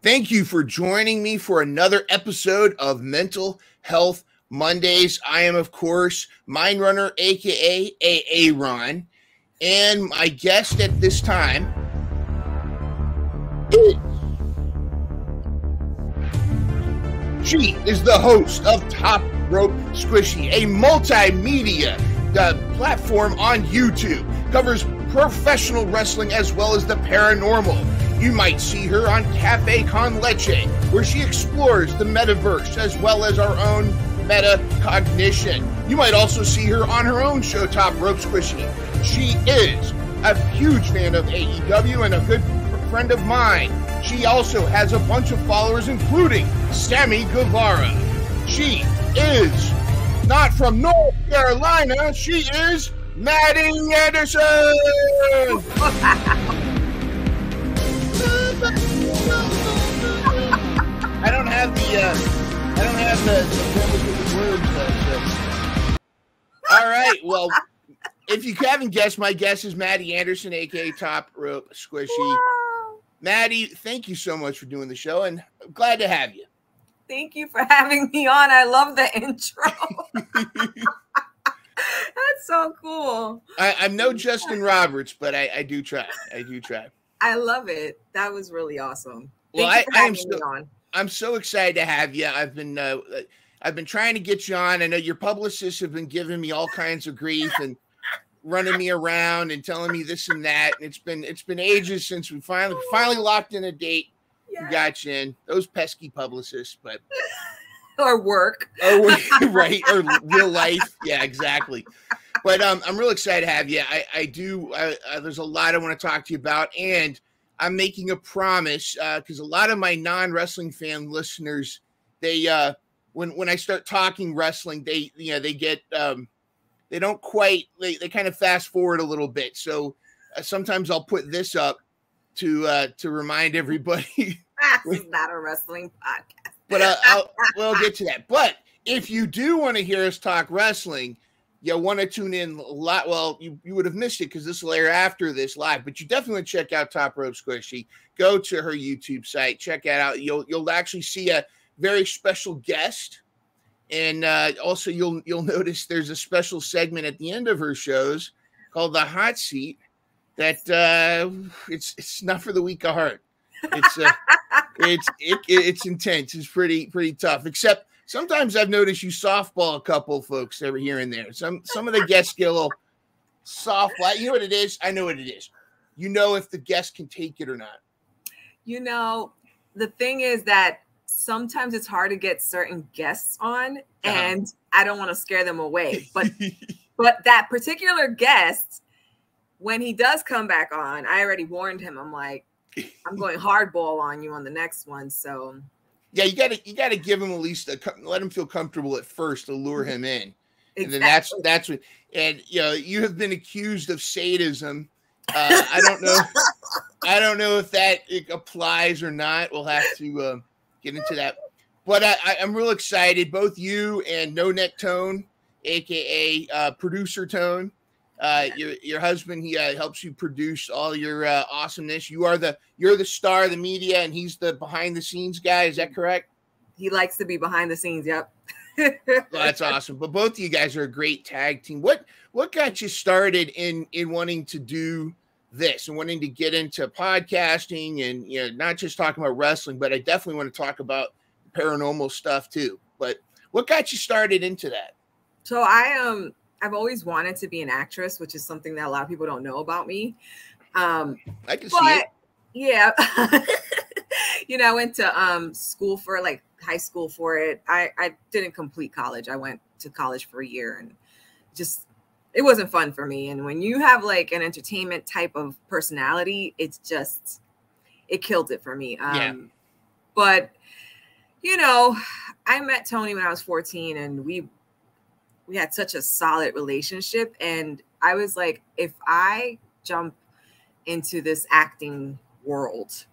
Thank you for joining me for another episode of Mental Health Mondays. I am, of course, Mind Runner, aka AA Ron, and my guest at this time is she is the host of Top Rope Squishy, a multimedia platform on YouTube. Covers professional wrestling as well as the paranormal. You might see her on Cafe Con Leche, where she explores the metaverse as well as our own metacognition. You might also see her on her own show, Top Rope Squishy. She is a huge fan of AEW and a good friend of mine. She also has a bunch of followers, including Sammy Guevara. She is not from North Carolina. She is Maddy Anderson. I don't have the words. All right. Well, if you haven't guessed, my guest is Maddy Anderson, aka Top Rope Squishy. Wow. Maddy, thank you so much for doing the show, and I'm glad to have you. Thank you for having me on. I love the intro. That's so cool. I'm no Justin Roberts, but I do try. I love it. That was really awesome. Well, I'm so excited to have you. I've been trying to get you on. I know your publicists have been giving me all kinds of grief and running me around and telling me this and that. And it's been ages since we finally locked in a date. Yeah. We got you in. Those pesky publicists, but or work. Right, or real life. Yeah, exactly. But I'm real excited to have you. There's a lot I want to talk to you about, and I'm making a promise because a lot of my non-wrestling fan listeners, they when I start talking wrestling, they get they don't quite they kind of fast forward a little bit. So sometimes I'll put this up to remind everybody. This is not a wrestling podcast. But we'll get to that. But if you do want to hear us talk wrestling, you want to tune in a lot. Well, you would have missed it because this will air after this live, but you definitely want to check out Top Rope Squishy. Go to her YouTube site, check it out. You'll actually see a very special guest, and also you'll notice there's a special segment at the end of her shows called the Hot Seat. That it's not for the weak of heart. It's intense. It's pretty tough. Except sometimes I've noticed you softball a couple folks every here and there. Some of the guests get a little softball. You know what it is? I know what it is. You know if the guest can take it or not. You know, the thing is that sometimes it's hard to get certain guests on, and I don't want to scare them away. But that particular guest, when he does come back on, I already warned him. I'm like, I'm going hardball on you on the next one. So yeah, you gotta give him at least let him feel comfortable at first to lure him in. Exactly. And then that's what, and you have been accused of sadism. I don't know if that applies or not. We'll have to get into that. But I'm real excited. Both you and No Neck Tone, aka Producer Tone. Your husband, he helps you produce all your awesomeness. You're the star of the media, and he's the behind the scenes guy. Is that correct? He likes to be behind the scenes. Yep. Well, that's awesome. But both of you guys are a great tag team. What got you started in wanting to do this and wanting to get into podcasting and not just talking about wrestling, but I definitely want to talk about paranormal stuff too. But what got you started into that? So I've always wanted to be an actress, which is something that a lot of people don't know about me. I can see it. Yeah. I went to school for high school for it. I didn't complete college. I went to college for a year and it wasn't fun for me. And when you have like an entertainment type of personality, it killed it for me. Yeah. But, I met Tony when I was 14 and we had such a solid relationship. And I was like, if I jump into this acting world,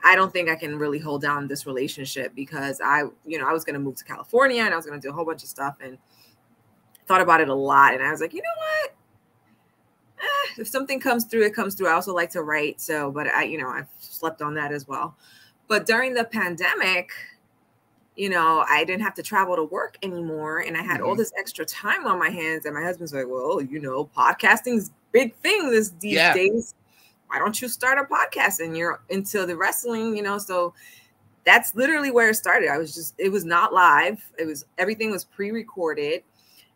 I don't think I can really hold down this relationship because I was going to move to California and I was going to do a whole bunch of stuff and thought about it a lot. And I was like, you know what? If something comes through, it comes through. I also like to write. But I've slept on that as well. But during the pandemic, you know, I didn't have to travel to work anymore, and I had all this extra time on my hands. And my husband's like, well, you know, podcasting's big thing these days. Why don't you start a podcast? And you're into the wrestling, you know? So that's literally where it started. It was not live. Everything was pre-recorded.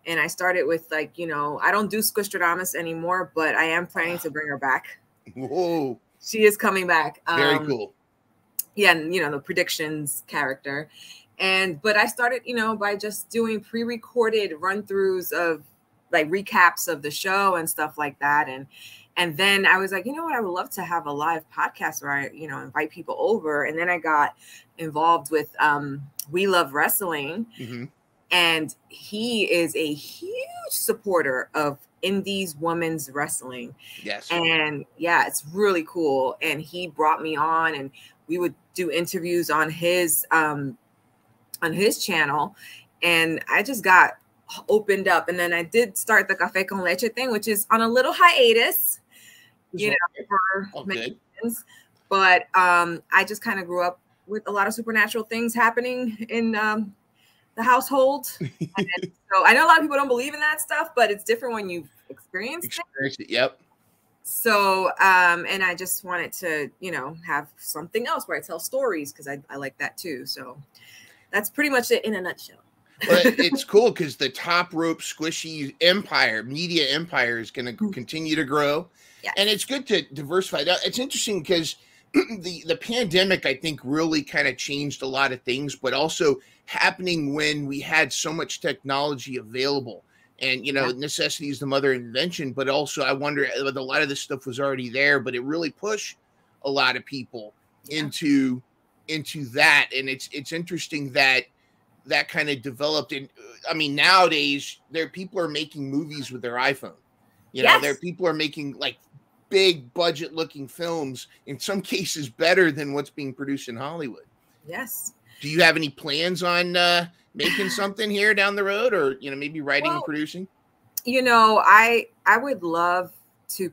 And I started with, like, you know, I don't do Squishtradamus anymore, but I am planning to bring her back. Whoa. She is coming back. Very cool. Yeah, and, you know, the predictions character. But I started, you know, by just doing pre-recorded run-throughs of, like, recaps of the show and stuff like that. And then I was like, you know what, I would love to have a live podcast where I, you know, invite people over. And then I got involved with We Love Wrestling. And he is a huge supporter of Indies women's wrestling. Yes. And yeah, it's really cool. And he brought me on, and we would do interviews on his channel, and I just got opened up. And then I did start the Café con Leche thing, which is on a little hiatus, you know, for many reasons. But I just kind of grew up with a lot of supernatural things happening in the household. And so I know a lot of people don't believe in that stuff, but it's different when you've experienced it. Yep. So, and I just wanted to, you know, have something else where I tell stories, because I like that too. So that's pretty much it in a nutshell. Well, it's cool because the Top Rope Squishy media empire is going to continue to grow. Yes. And it's good to diversify. It's interesting because the pandemic, I think, really kind of changed a lot of things, but also happening when we had so much technology available. And, you know, necessity is the mother of invention, but also I wonder, a lot of this stuff was already there, but it really pushed a lot of people into that. And it's interesting that kind of developed. And I mean, nowadays people are making movies with their iPhone. You know, people are making like big budget looking films, in some cases better than what's being produced in Hollywood. Yes. Do you have any plans on making something here down the road, or, you know, maybe writing and producing? You know, I would love to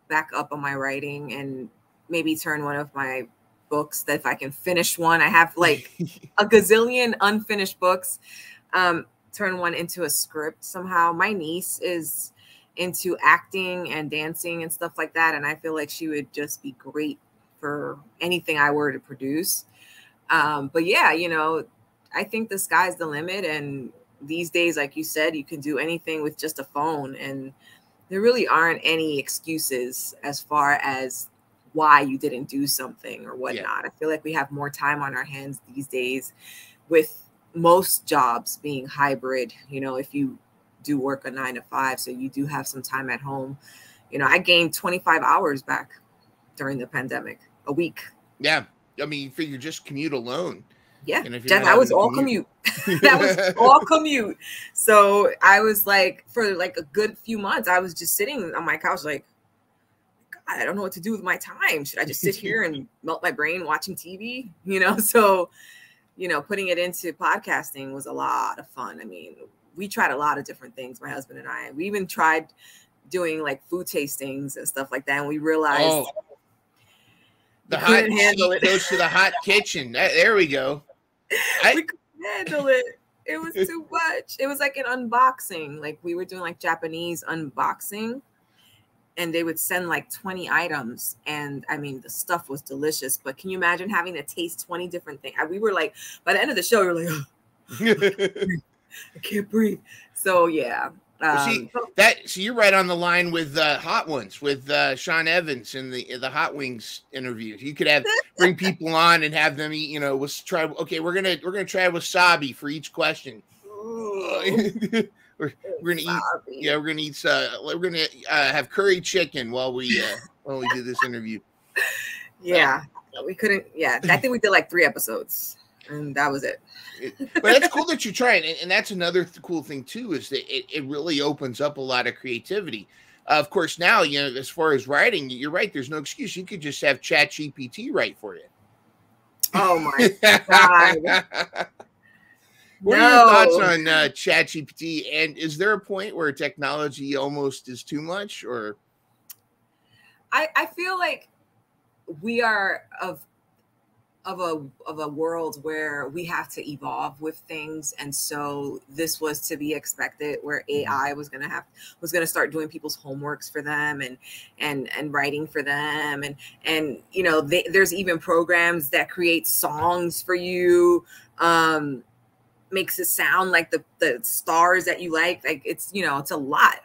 back up on my writing, and maybe turn one of my books, that if I can finish one, I have like a gazillion unfinished books, turn one into a script somehow. My niece is into acting and dancing and stuff like that, and I feel like she would just be great for anything I were to produce. But yeah, you know, I think the sky's the limit, and these days, like you said, you can do anything with just a phone, and there really aren't any excuses as far as why you didn't do something or whatnot. I feel like we have more time on our hands these days, with most jobs being hybrid. You know, if you do work a 9 to 5, so you do have some time at home. You know, I gained 25 hours back during the pandemic, a week. Yeah. I mean, you figure just commute alone. Yeah, that was all commute. That was all commute. So I was like, for like a good few months, I was just sitting on my couch like, God, I don't know what to do with my time. Should I just sit here and melt my brain watching TV? You know, so, you know, putting it into podcasting was a lot of fun. I mean, we tried a lot of different things, my husband and I. We even tried doing like food tastings and stuff like that. And we realized the hot seat goes to the hot kitchen. There we go. We couldn't handle it. It was too much. It was like an unboxing. Like we were doing like Japanese unboxing, and they would send like 20 items. And I mean, the stuff was delicious, but can you imagine having to taste 20 different things? We were like, by the end of the show, we were like, oh, I can't breathe. So yeah. So you're right on the line with Hot Ones, with Sean Evans in the Hot Wings interview. You could bring people on and have them eat. You know, Okay, we're gonna try wasabi for each question. we're gonna eat. Yeah, we're gonna eat. We're gonna have curry chicken while we do this interview. Yeah, we couldn't. Yeah, I think we did like 3 episodes, and that was it. But that's cool that you try it, and that's another cool thing too, is that it really opens up a lot of creativity. Of course, now, you know, as far as writing, you're right. There's no excuse. You could just have ChatGPT write for you. Oh my God! What are your thoughts on ChatGPT? And is there a point where technology almost is too much, or? I feel like we are of of a world where we have to evolve with things, and so this was to be expected, where AI was gonna start doing people's homeworks for them and writing for them, and you know, there's even programs that create songs for you, makes it sound like the stars that you like it's, you know, it's a lot.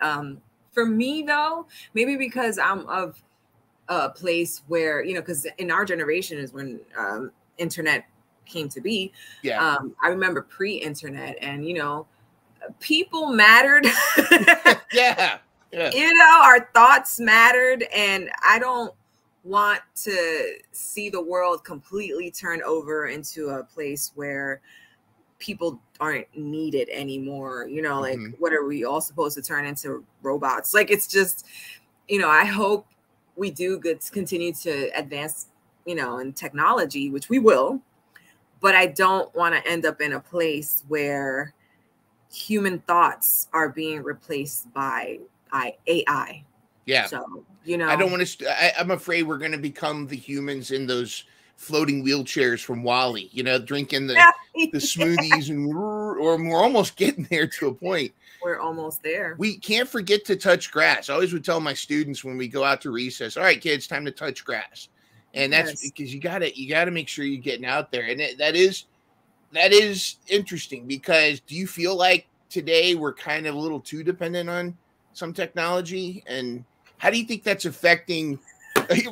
For me though, maybe because I'm of a place where, you know, because in our generation is when internet came to be. Yeah. I remember pre-internet, and you know, people mattered. Yeah. You know, our thoughts mattered, and I don't want to see the world completely turn over into a place where people aren't needed anymore. You know, like what are we all supposed to turn into, robots? Like, it's just, you know, I hope we do continue to advance, you know, in technology, which we will, but I don't want to end up in a place where human thoughts are being replaced by AI. Yeah. So, you know, I don't want to, I'm afraid we're going to become the humans in those floating wheelchairs from WALL-E, you know, drinking the smoothies, and or we're almost getting there to a point. We're almost there. We can't forget to touch grass. I always would tell my students when we go out to recess, all right, kids, time to touch grass. And that's because you gotta make sure you're getting out there. And that is interesting, because do you feel like today we're kind of a little too dependent on some technology? And how do you think that's affecting,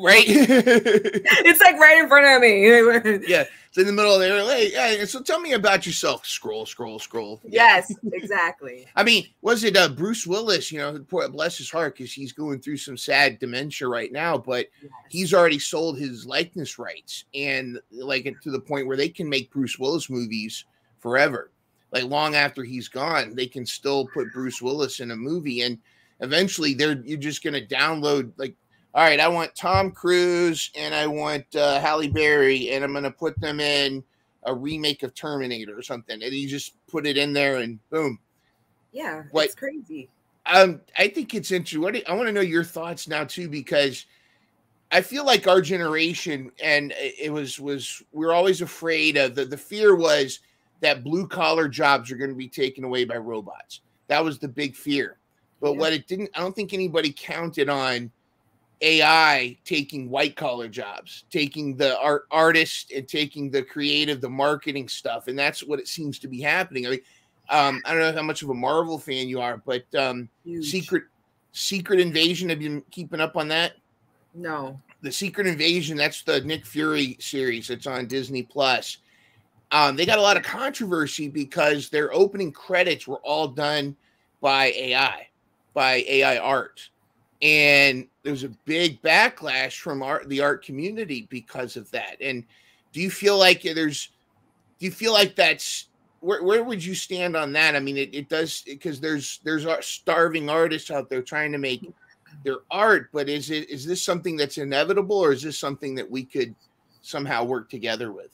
right? It's like right in front of me. Yeah, it's in the middle of there. Hey, so tell me about yourself. Scroll. Yes, exactly. I mean, was it Bruce Willis? You know, bless his heart, because he's going through some sad dementia right now. But he's already sold his likeness rights, and like to the point where they can make Bruce Willis movies forever. Like long after he's gone, they can still put Bruce Willis in a movie, and eventually you're just going to download, like, all right, I want Tom Cruise and I want Halle Berry, and I'm going to put them in a remake of Terminator or something. And you just put it in there and boom. Yeah, it's crazy. I think it's interesting. I want to know your thoughts now too, because I feel like our generation, and we're always afraid of the fear was that blue collar jobs are going to be taken away by robots. That was the big fear. But what it didn't, I don't think anybody counted on AI taking white collar jobs, taking the artist and taking the creative, the marketing stuff. And that's what it seems to be happening. I mean, I don't know how much of a Marvel fan you are, but Secret Invasion, have you been keeping up on that? No. The Secret Invasion, that's the Nick Fury series. It's on Disney Plus. They got a lot of controversy because their opening credits were all done by AI art. And there's a big backlash from the art community because of that. And do you feel like that's where would you stand on that? I mean, it does, because there's starving artists out there trying to make their art, but is this something that's inevitable, or is this something that we could somehow work together with?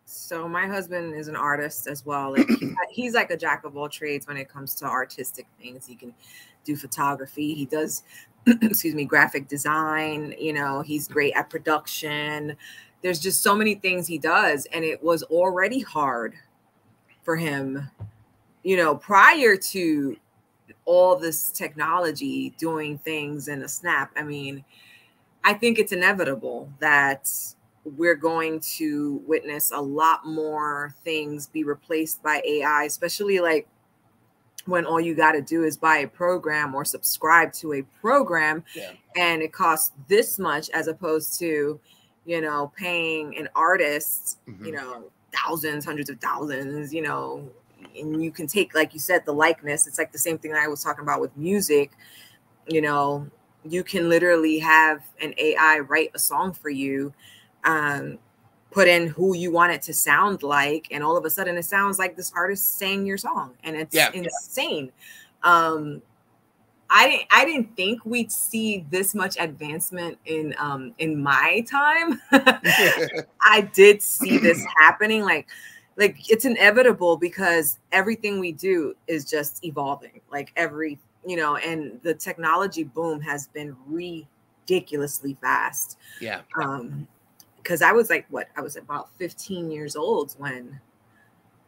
So my husband is an artist as well. Like he's like a jack of all trades when it comes to artistic things. He can do photography. He does, excuse me, graphic design. You know, he's great at production. There's just so many things he does. And it was already hard for him, you know, prior to all this technology doing things in a snap. I mean, I think it's inevitable that we're going to witness a lot more things be replaced by AI, especially like when all you got to do is buy a program or subscribe to a program, and it costs this much, as opposed to, you know, paying an artist, you know, thousands, hundreds of thousands, you know, and you can take, like you said, the likeness. It's like the same thing I was talking about with music. You know, you can literally have an AI write a song for you, put in who you want it to sound like, and all of a sudden it sounds like this artist sang your song, and it's insane. I didn't think we'd see this much advancement in my time. I did see this happening, like it's inevitable, because everything we do is just evolving, like you know, and the technology boom has been ridiculously fast. because I was like, I was about 15 years old when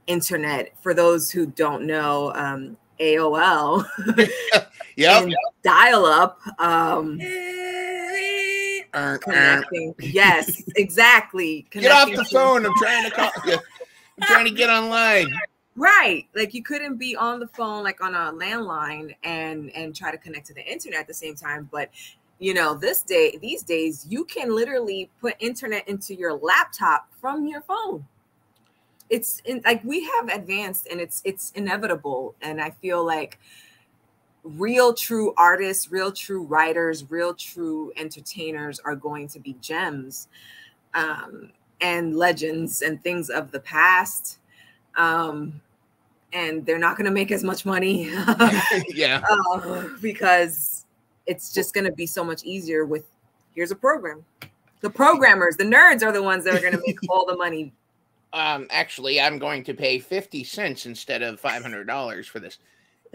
internet, for those who don't know, AOL yep. and dial-up, connecting. Yes, exactly. Get off the phone. I'm trying to call you. I'm trying to get online. Right. Like you couldn't be on the phone, like on a landline and try to connect to the internet at the same time. But, you know, these days, you can literally put internet into your laptop from your phone. It's like we have advanced, and it's inevitable. And I feel like real true artists, real true writers, real true entertainers are going to be gems and legends and things of the past. And they're not going to make as much money because it's just going to be so much easier with, here's a program. The programmers, the nerds are the ones that are going to make all the money. Actually, I'm going to pay 50 cents instead of $500 for this.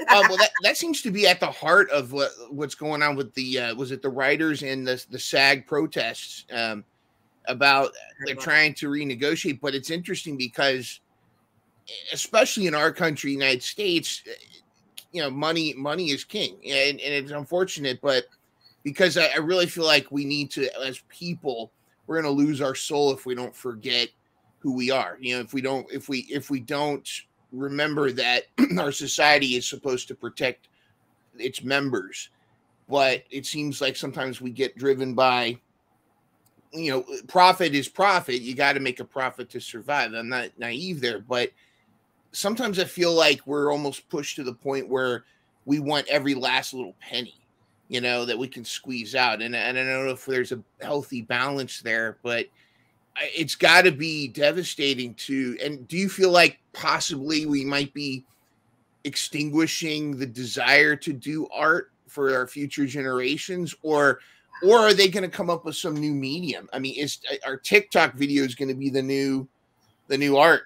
Well, that seems to be at the heart of what's going on with the was it the writers and the SAG protests about they're trying to renegotiate. But it's interesting because, especially in our country, United States, you know, money is king, and it's unfortunate, but because I really feel like we need to, as people, we're going to lose our soul if we don't forget who we are. You know, if we don't remember that our society is supposed to protect its members, but it seems like sometimes we get driven by, you know, profit is profit. You got to make a profit to survive. I'm not naive there, but sometimes I feel like we're almost pushed to the point where we want every last little penny, you know, that we can squeeze out. And I don't know if there's a healthy balance there, but it's got to be devastating to. And do you feel like possibly we might be extinguishing the desire to do art for our future generations, or are they going to come up with some new medium? I mean, is our TikTok videos going to be the new art?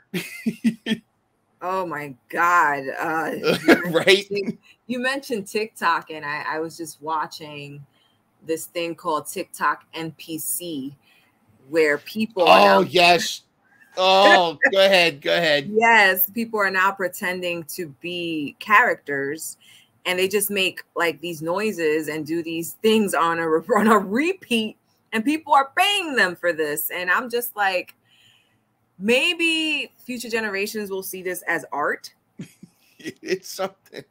Oh my God. Right. You mentioned TikTok, and I was just watching this thing called TikTok NPC, where people yes. Oh, go ahead. Yes, people are now pretending to be characters, and they just make like these noises and do these things on a repeat, and people are paying them for this. And I'm just like, maybe future generations will see this as art. It's something.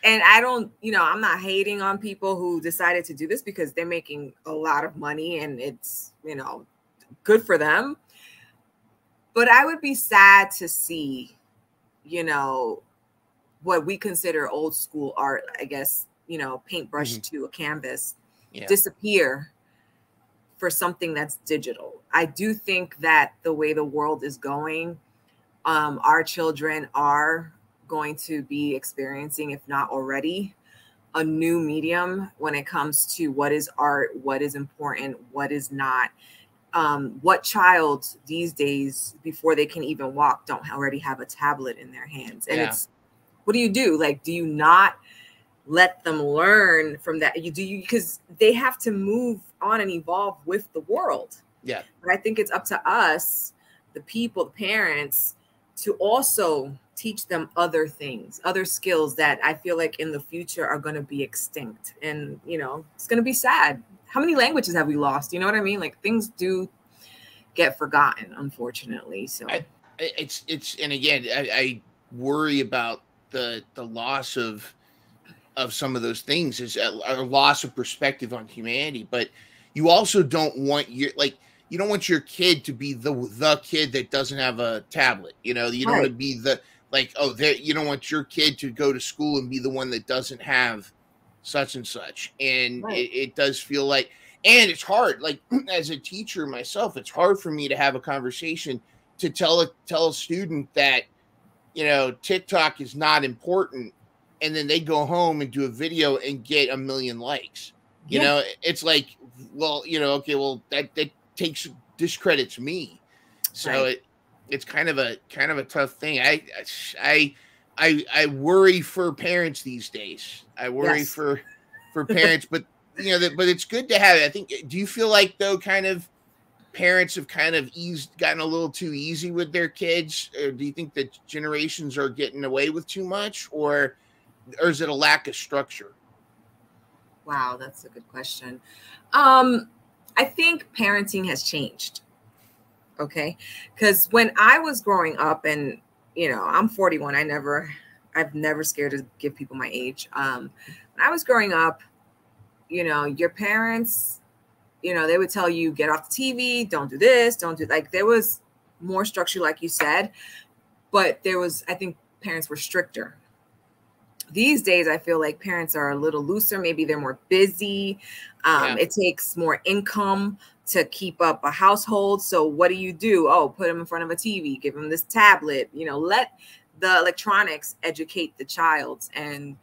And I don't, you know, I'm not hating on people who decided to do this because they're making a lot of money and it's, you know, good for them. But I would be sad to see, you know, what we consider old school art, I guess, you know, paintbrush to a canvas, disappear for something that's digital. I do think that the way the world is going, our children are going to be experiencing, if not already, a new medium when it comes to what is art, what is important, what is not. What child these days, before they can even walk, don't already have a tablet in their hands? And it's, what do you do? Like, do you not let them learn from that? Because they have to move on and evolve with the world. Yeah. But I think it's up to us, the people, the parents, to also teach them other things, other skills that I feel like in the future are going to be extinct. And, you know, it's going to be sad. How many languages have we lost? You know what I mean? Like, things do get forgotten, unfortunately. So it's and again, I worry about the loss of some of those things, is a loss of perspective on humanity. But you also don't want you don't want your kid to be the kid that doesn't have a tablet. You know, you don't want to be you don't want your kid to go to school and be the one that doesn't have such and such. And it does feel like, and it's hard, like as a teacher myself, it's hard for me to have a conversation to tell a student that, you know, TikTok is not important. And then they go home and do a video and get 1 million likes. You know, it's like, well, you know, okay, well, that discredits me. So it's kind of a tough thing. I worry for parents these days. I worry for parents, but you know, but it's good to have it. I think. Do you feel like, though, kind of parents have kind of gotten a little too easy with their kids? Or do you think that generations are getting away with too much, or is it a lack of structure? Wow, that's a good question. I think parenting has changed. Okay. Because when I was growing up, and I'm 41, I've never scared to give people my age. When I was growing up, your parents, they would tell you, get off the TV, don't do this, don't do, like, there was more structure, like you said, but I think parents were stricter. These days, I feel like parents are a little looser. Maybe they're more busy. It takes more income to keep up a household. So what do? Oh, put them in front of a TV, give them this tablet, let the electronics educate the child. And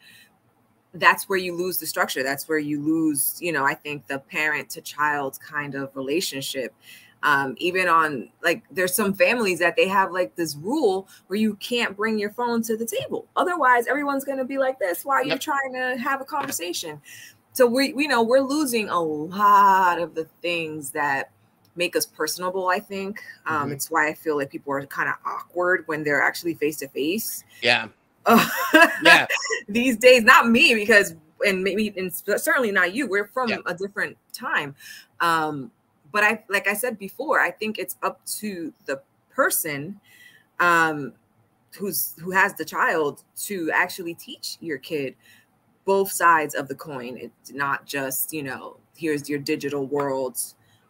that's where you lose the structure. That's where you lose, I think, the parent to child kind of relationship. Even on, like, there's some families that they have like this rule where you can't bring your phone to the table. Otherwise, everyone's going to be like this while you're trying to have a conversation. So we're losing a lot of the things that make us personable, I think. It's why I feel like people are kind of awkward when they're actually face to face. Yeah. These days, not me, because, and certainly not you. We're from a different time. But like I said before, I think it's up to the person who has the child to actually teach your kid both sides of the coin. It's not just, here's your digital world,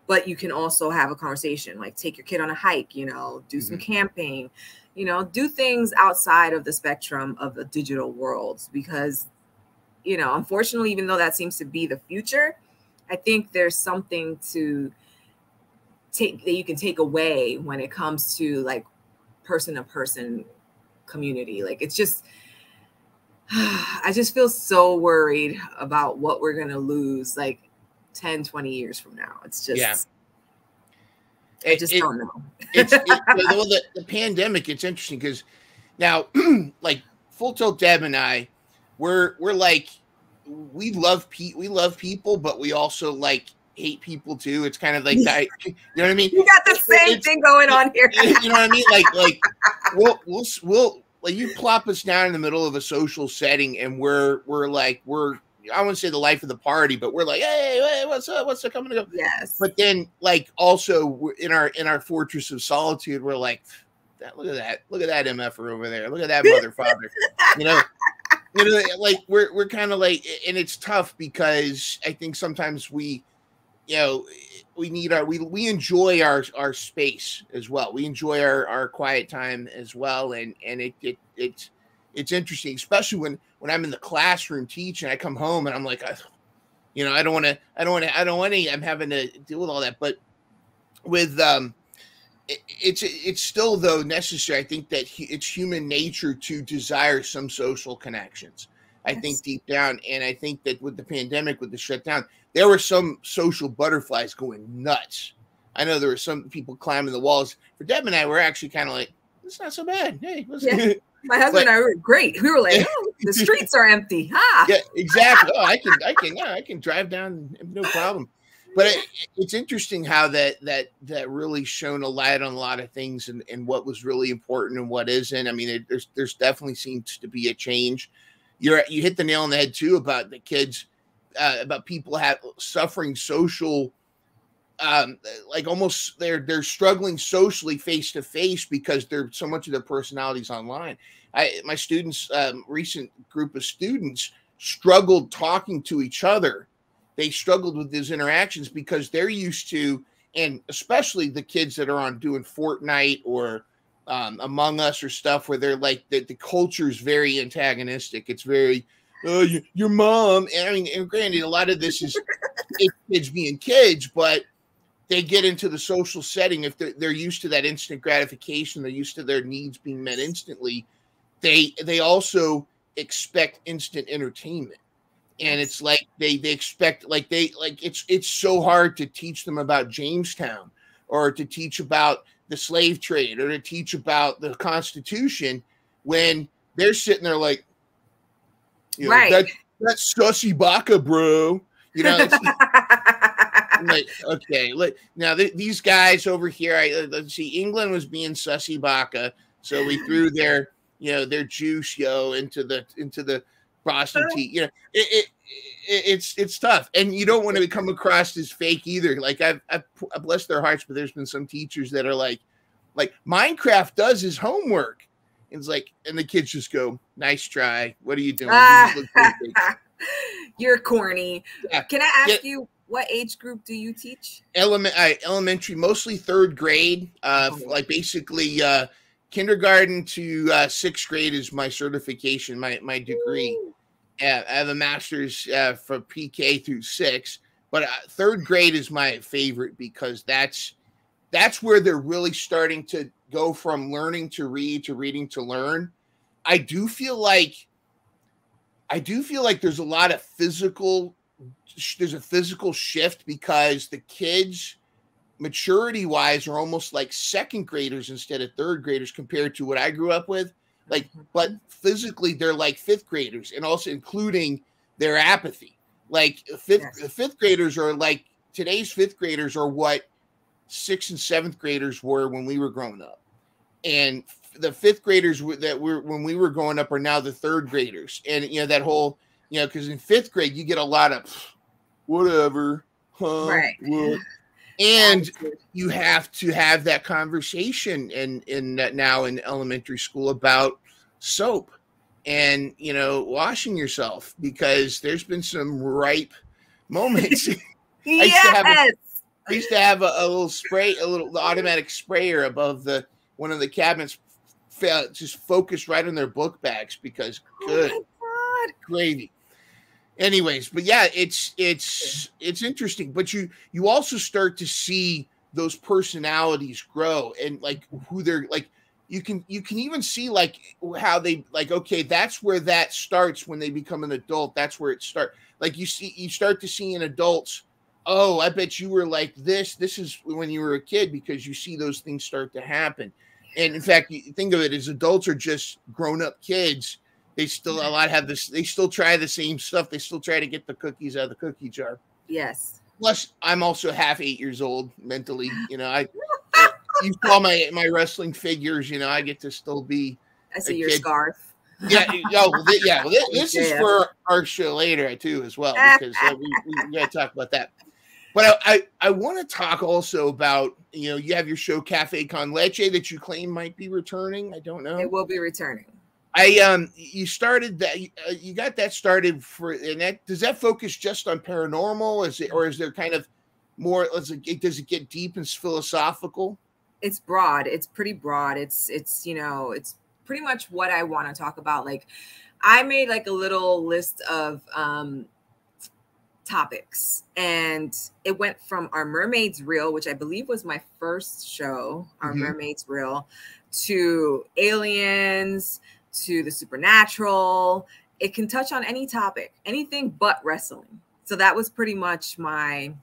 but you can also have a conversation, like take your kid on a hike, do some camping, do things outside of the spectrum of the digital world, because, unfortunately, even though that seems to be the future, I think there's something that you can take away when it comes to like person to person community. Like, it's just, I just feel so worried about what we're going to lose like 10, 20 years from now. It's just, I just don't know. The pandemic, it's interesting because now, like, Full Tilt Deb and I, we're like, we love people, but we also like hate people too. It's kind of like that. You know what I mean? You got the same thing going on here. You know what I mean? Like we'll like, you plop us down in the middle of a social setting, and we're I wouldn't say the life of the party, but we're like, hey, what's up? What's up? Coming to go? Yes. But then, like, also in our fortress of solitude, we're like, look at that MFer over there. Look at that mother father. Like we're kind of like, and it's tough because I think sometimes we need we enjoy our space as well. We enjoy our quiet time as well, and it's interesting, especially when I'm in the classroom teaching. I come home and I'm like, I don't want to. I'm having to deal with all that, but with it's still, though, necessary. I think that it's human nature to desire some social connections. I think deep down, and I think that with the pandemic, with the shutdown, there were some social butterflies going nuts. I know there were some people climbing the walls. For Deb and I, we're actually kind of like, it's not so bad. Hey, my husband and I were great. We were like, the streets are empty. Ha! Yeah, exactly. Oh, I can drive down, no problem. But it's interesting how that really shone a light on a lot of things, and what was really important and what isn't. I mean, there's definitely seems to be a change. You hit the nail on the head too about the kids, about people suffering social, like almost they're struggling socially face to face because so much of their personalities online. My students, recent group of students, struggled talking to each other. They struggled with these interactions because they're used to, and especially the kids that are doing Fortnite or Among Us or stuff, where they're like, the culture is very antagonistic. It's very, your mom. And I mean, and granted, a lot of this is kids being kids, but they get into the social setting. If they're used to that instant gratification, they're used to their needs being met instantly. They also expect instant entertainment. And it's like they expect, like it's so hard to teach them about Jamestown, or to teach about the slave trade, or to teach about the Constitution, when they're sitting there like, right, that's sussy baka, bro. Okay, now these guys over here. Let's see. England was being sussy baka, so we threw their juice into the Boston tea. It's tough, and you don't want to come across as fake either. Like I've blessed their hearts, but there's been some teachers that are like Minecraft does his homework. And it's like, and the kids just go, "Nice try. What are you doing?" You're corny. Yeah. Can I ask you, what age group do you teach? Elementary, mostly third grade. Like basically kindergarten to 6th grade is my certification, my degree. I have a master's for PK through 6, but 3rd grade is my favorite because that's where they're really starting to go from learning to read to reading to learn. I do feel like there's a lot of physical shift because the kids maturity wise are almost like 2nd graders instead of 3rd graders compared to what I grew up with. Like, but physically they're like 5th graders, and also including their apathy. Like 5th graders are like, today's 5th graders are what 6th and 7th graders were when we were growing up. And the 5th graders that were when we were growing up are now the 3rd graders. And that whole, because in 5th grade you get a lot of whatever, right? What? And you have to have that conversation in now in elementary school about soap and washing yourself, because there's been some ripe moments. I used to have a little spray, a little automatic sprayer above one of the cabinets, just focused right on their book bags because good gravy. Anyways, but yeah, it's interesting. But you also start to see those personalities grow, and like who they're like. You can even see like how they like. Okay, that's where that starts when they become an adult. That's where it starts. Like you start to see in adults. Oh, I bet you were like this. This is when you were a kid, because you see those things start to happen. And in fact, you think of it as adults are just grown-up kids. They still have this. They still try the same stuff. They still try to get the cookies out of the cookie jar. Yes. Plus, I'm also half 8 years old mentally. You saw my wrestling figures. I get to still be. I see your scarf. Yeah. This is for our show later too, as well, because we got to talk about that. But I want to talk also about, you have your show Cafe Con Leche that you claim might be returning. I don't know. It will be returning. You started that, you got that started does that focus just on paranormal? Or is there kind of more, does it get deep and philosophical? It's broad. It's pretty broad. It's pretty much what I want to talk about. Like, I made like a little list of topics, and it went from Our Mermaid's Real, which I believe was my first show, Our Mermaid's Real, to aliens, to the supernatural. It can touch on any topic, anything but wrestling. So that was pretty much my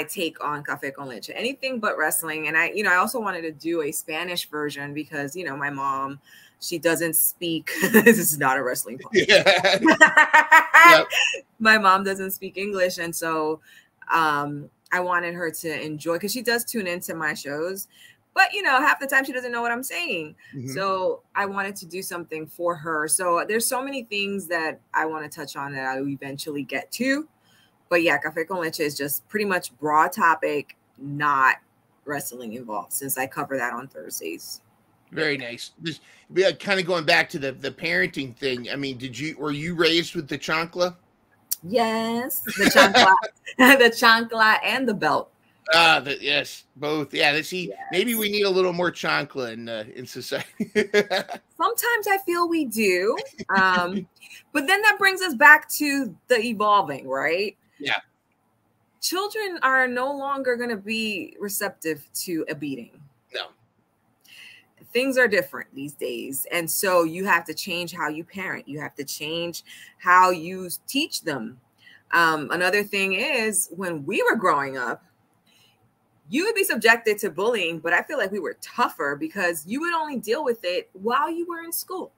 take on Café con Leche, anything but wrestling. And I also wanted to do a Spanish version because, my mom, she doesn't speak. This is not a wrestling podcast. Yeah. Yep. My mom doesn't speak English. And so I wanted her to enjoy, because she does tune into my shows, but half the time she doesn't know what I'm saying. So I wanted to do something for her. So there's so many things that I want to touch on that I'll eventually get to. But yeah, Café con Leche is just pretty much broad topic, not wrestling involved, since I cover that on Thursdays. Very nice. Just kind of going back to the parenting thing. I mean, were you raised with the chancla? Yes, the chancla, the chancla and the belt. Yes, both. Yeah, maybe we need a little more chancla in society. Sometimes I feel we do. But then that brings us back to the evolving, right? Yeah. Children are no longer going to be receptive to a beating. No. Things are different these days. And so you have to change how you parent. You have to change how you teach them. Another thing is, when we were growing up, you would be subjected to bullying, but I feel like we were tougher because you would only deal with it while you were in school.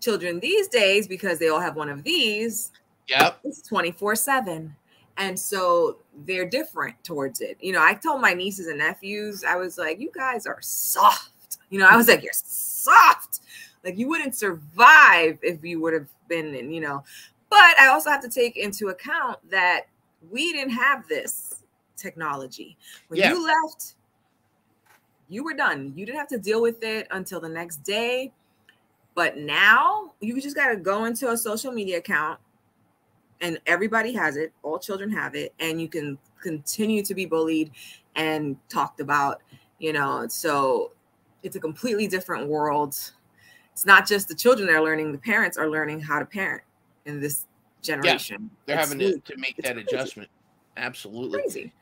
Children these days, because they all have one of these, yep, it's 24/7. And so they're different towards it. You know, I told my nieces and nephews, I was like, you guys are soft. You know, I was like, you're soft. Like, you wouldn't survive if you would have been in, you know. But I also have to take into account that we didn't have this technology. When you left, you were done. You didn't have to deal with it until the next day. But now you just got to go into a social media account, and everybody has it. All children have it. And you can continue to be bullied and talked about, you know. So it's a completely different world. It's not just the children that are learning. The parents are learning how to parent in this generation. Yeah, they're having to make that crazy adjustment. Absolutely. Crazy.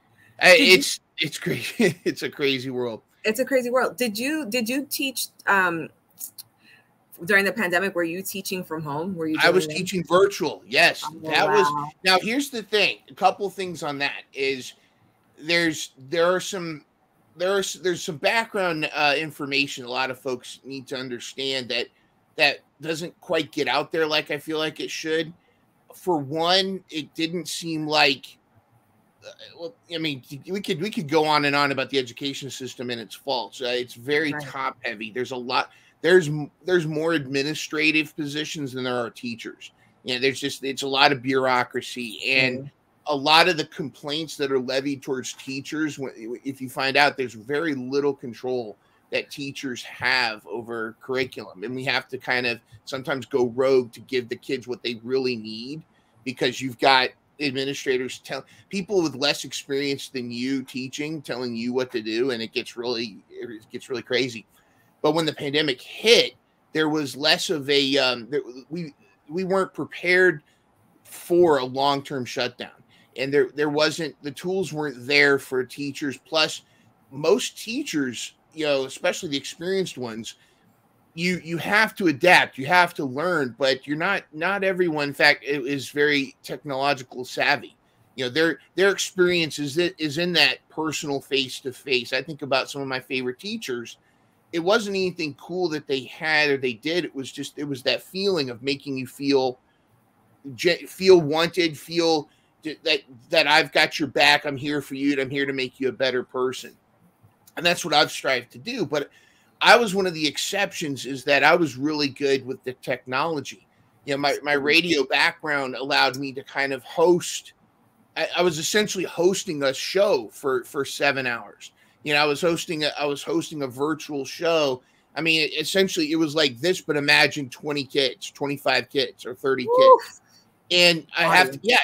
It's crazy. It's a crazy world. It's a crazy world. Did you teach during the pandemic? Were you teaching from home? I was teaching virtual. Yes. Oh, that was. Now here's the thing. A couple things on that is there's some background information a lot of folks need to understand that doesn't quite get out there like I feel like it should. For one, it didn't seem like well, I mean, we could go on and on about the education system and its faults. It's very top heavy. There's a lot. There's more administrative positions than there are teachers. You know, it's a lot of bureaucracy and a lot of the complaints that are levied towards teachers. If you find out, there's very little control that teachers have over curriculum, and we have to kind of sometimes go rogue to give the kids what they really need, because you've got administrators people with less experience than you teaching, telling you what to do, and it gets really crazy. But when the pandemic hit, there was less of a we weren't prepared for a long-term shutdown, and there wasn't, the tools weren't there for teachers. Plus, most teachers, you know, especially the experienced ones, you have to adapt, you have to learn, but you're not everyone, in fact, is very technological savvy. You know, their experience is in that personal face-to-face. I think about some of my favorite teachers. It wasn't anything cool that they had or they did. It was that feeling of making you feel wanted, feel that I've got your back, I'm here for you, and I'm here to make you a better person. And that's what I've strived to do. But I was one of the exceptions, is that I was really good with the technology. You know, my radio background allowed me to kind of host. I was essentially hosting a show for 7 hours. You know, I was hosting a virtual show. I mean, essentially it was like this, but imagine 20 kids, 25 kids, or 30 kids. And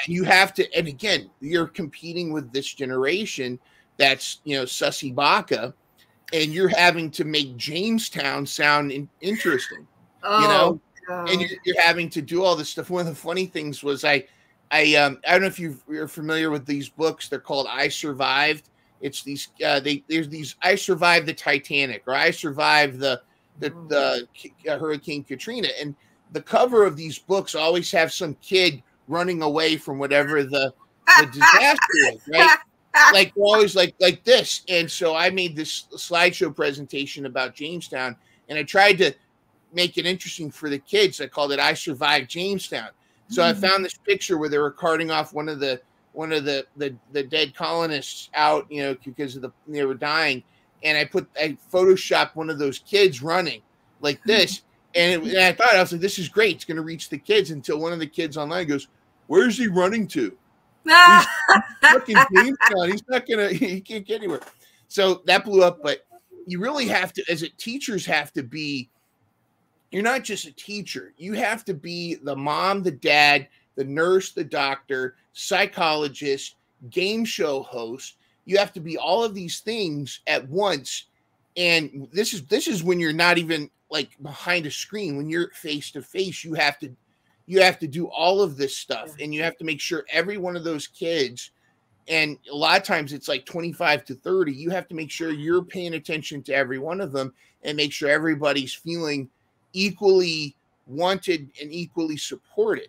you have to, and again, you're competing with this generation that's, you know, Sussy Baka, and you're having to make Jamestown sound interesting, you know, and you're having to do all this stuff. One of the funny things was I don't know if you're familiar with these books. They're called I Survived. It's these there's these I Survived the Titanic, or I Survived the Hurricane Katrina, and the cover of these books always have some kid running away from whatever the disaster is, right? Like always like this. And so I made this slideshow presentation about Jamestown, and I tried to make it interesting for the kids. I called it I Survived Jamestown. So I found this picture where they were carting off one of the dead colonists out, you know, because they were dying. And I photoshopped one of those kids running like this. And I thought, I was like, this is great. It's going to reach the kids, until one of the kids online goes, "Where's he running to? He's fucking Jamestown. He can't get anywhere." So that blew up. But you really have to, as teachers have to be, you're not just a teacher. You have to be the mom, the dad, the nurse, the doctor, psychologist, game show host. You have to be all of these things at once. And this is when you're not even like behind a screen. When you're face to face, you have to do all of this stuff, and you have to make sure every one of those kids, and a lot of times it's like 25 to 30, you have to make sure you're paying attention to every one of them and make sure everybody's feeling equally wanted and equally supported.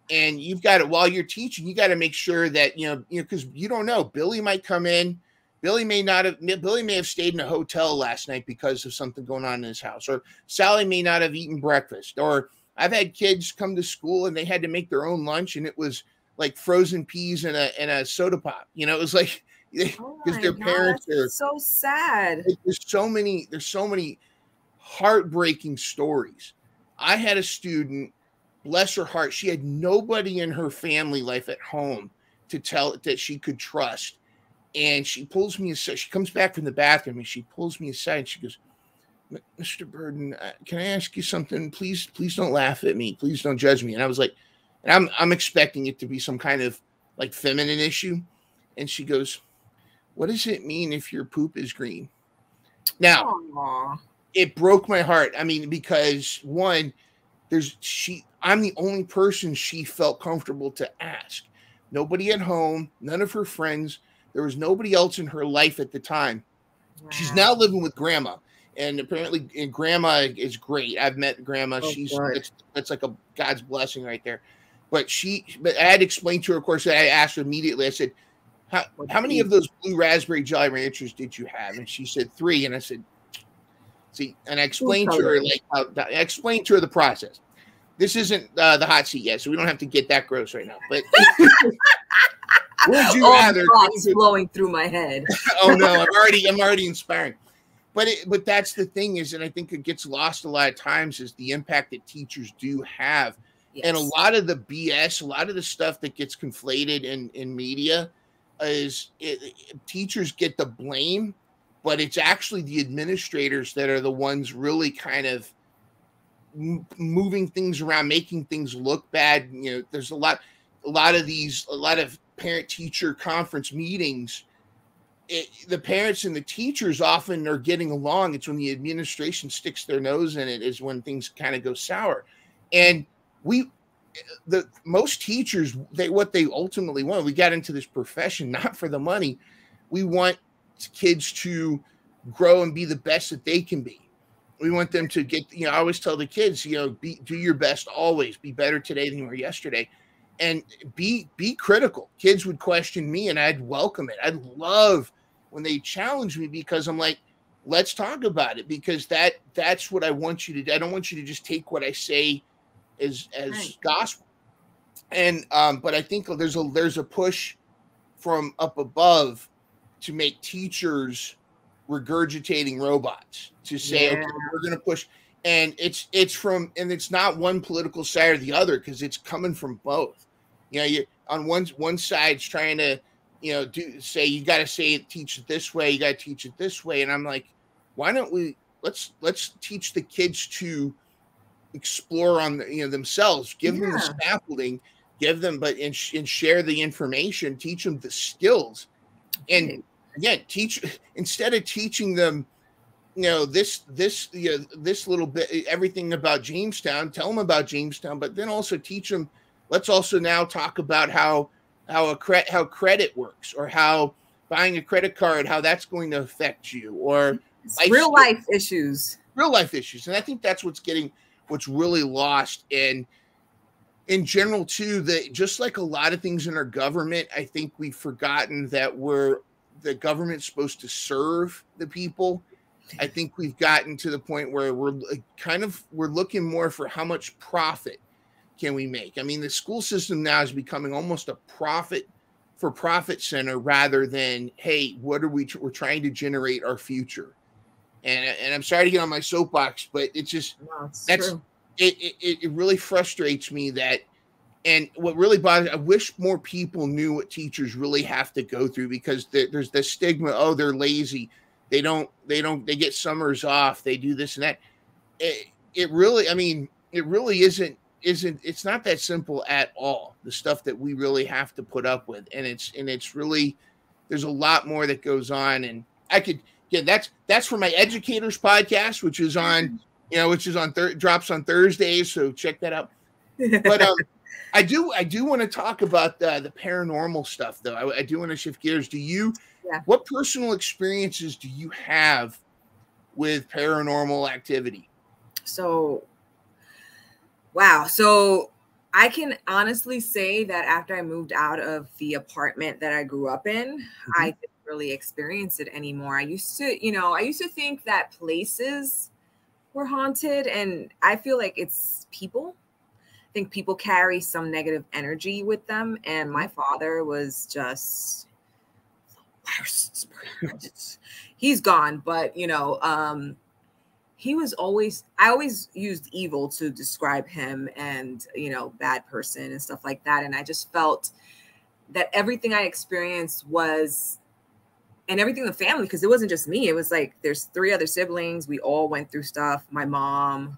And you've got to, while you're teaching, you got to make sure that, you know, because you don't know, Billy might come in. Billy may have stayed in a hotel last night because of something going on in his house, or Sally may not have eaten breakfast. Or I've had kids come to school and they had to make their own lunch, and it was like frozen peas and a soda pop. You know, it was like because their parents are so sad. There's so many heartbreaking stories. I had a student, bless her heart, she had nobody in her family life at home to tell that she could trust. And she pulls me aside. She comes back from the bathroom and she pulls me aside and she goes, Mr. Burden, can I ask you something? Please don't laugh at me. Please don't judge me. And I was like, and I'm expecting it to be some kind of like feminine issue. And she goes, what does it mean if your poop is green? Now, aww. It broke my heart. I mean, because one, I'm the only person she felt comfortable to ask. Nobody at home, none of her friends. There was nobody else in her life at the time. Wow. She's now living with grandma. And apparently grandma is great. I've met grandma. That's like a God's blessing right there. But I had to explain to her, of course, I asked her immediately. I said, how many of those blue raspberry Jolly Ranchers did you have? And she said 3. And I said, see, and I explained to her the process. This isn't the hot seat yet, so we don't have to get that gross right now. But would you rather thoughts flowing through my head? Oh no, I'm already inspiring. But that's the thing is, and I think it gets lost a lot of times, is the impact that teachers do have. Yes. And a lot of the BS, a lot of the stuff that gets conflated in media is teachers get the blame, but it's actually the administrators that are the ones really kind of moving things around, making things look bad. You know, there's a lot of parent-teacher conference meetings. The parents and the teachers often are getting along. It's when the administration sticks their nose in it is when things kind of go sour. And most teachers, what they ultimately want, we got into this profession not for the money. We want kids to grow and be the best that they can be. We want them to get, I always tell the kids, do your best always. Be better today than you were yesterday. And be critical. Kids would question me and I'd welcome it. I'd love when they challenge me because I'm like, let's talk about it, because that's what I want you to do. I don't want you to just take what I say as right. Gospel. And but I think there's a push from up above to make teachers regurgitating robots, to say, okay, we're going to push. And it's not one political side or the other, because it's coming from both. You on one side's trying to, say you got to teach it this way, you got to teach it this way, and I'm like, why don't we let's teach the kids to explore on themselves, give them the scaffolding, and share the information, teach them the skills, and again, instead of teaching them this little bit, everything about Jamestown, tell them about Jamestown, but then also teach them, let's also now talk about how credit works, or how buying a credit card, how that's going to affect you, or real life issues. And I think that's what's really lost. And in general too, that just like a lot of things in our government, I think we've forgotten that the government's supposed to serve the people. I think we've gotten to the point where we're looking more for how much profit can we make. I mean, the school system now is becoming almost a profit center, rather than, hey, what are we're trying to generate our future. And I'm sorry to get on my soapbox, but it's just, it really frustrates me that, and what really bothers, I wish more people knew what teachers really have to go through, because there's the stigma, oh, they're lazy. They get summers off. They do this and that. It really isn't, it's not that simple at all. The stuff that we really have to put up with. And it's really, there's a lot more that goes on. And that's for my educators podcast, which is on, drops on Thursdays. So check that out. But, I do want to talk about the paranormal stuff, though. I do want to shift gears. What personal experiences do you have with paranormal activity? So, wow. So I can honestly say that after I moved out of the apartment that I grew up in, I didn't really experience it anymore. I used to think that places were haunted, and I feel like it's people. think people carry some negative energy with them. And my father was just the worst. He's gone, but he was always, I always used evil to describe him, and, bad person and stuff like that. And I just felt that everything I experienced was, and everything in the family, because it wasn't just me. It was like, there's 3 other siblings. We all went through stuff. My mom